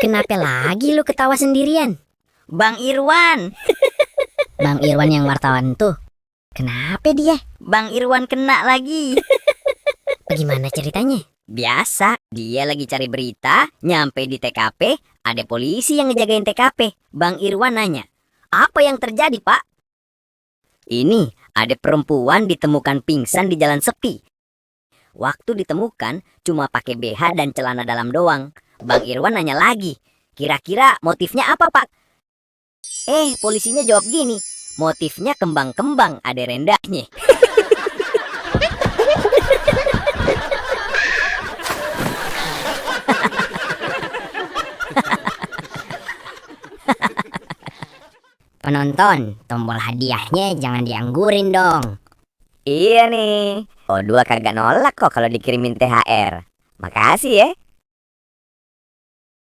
Kenapa lagi lu ketawa sendirian? Bang Irwan. Bang Irwan yang wartawan tuh. Kenapa dia? Bang Irwan kena lagi. Bagaimana ceritanya? Biasa, dia lagi cari berita, nyampe di TKP, ada polisi yang ngejagain TKP. Bang Irwan nanya, "Apa yang terjadi, Pak?" "Ini, ada perempuan ditemukan pingsan di jalan sepi. Waktu ditemukan, cuma pakai BH dan celana dalam doang." Bang Irwan nanya lagi, "Kira-kira motifnya apa, Pak?" Polisinya jawab gini, "Motifnya kembang-kembang, ada rendahnya." Penonton, tombol hadiahnya jangan dianggurin dong. Iya nih, O2 kagak nolak kok kalau dikirimin THR. Makasih ya.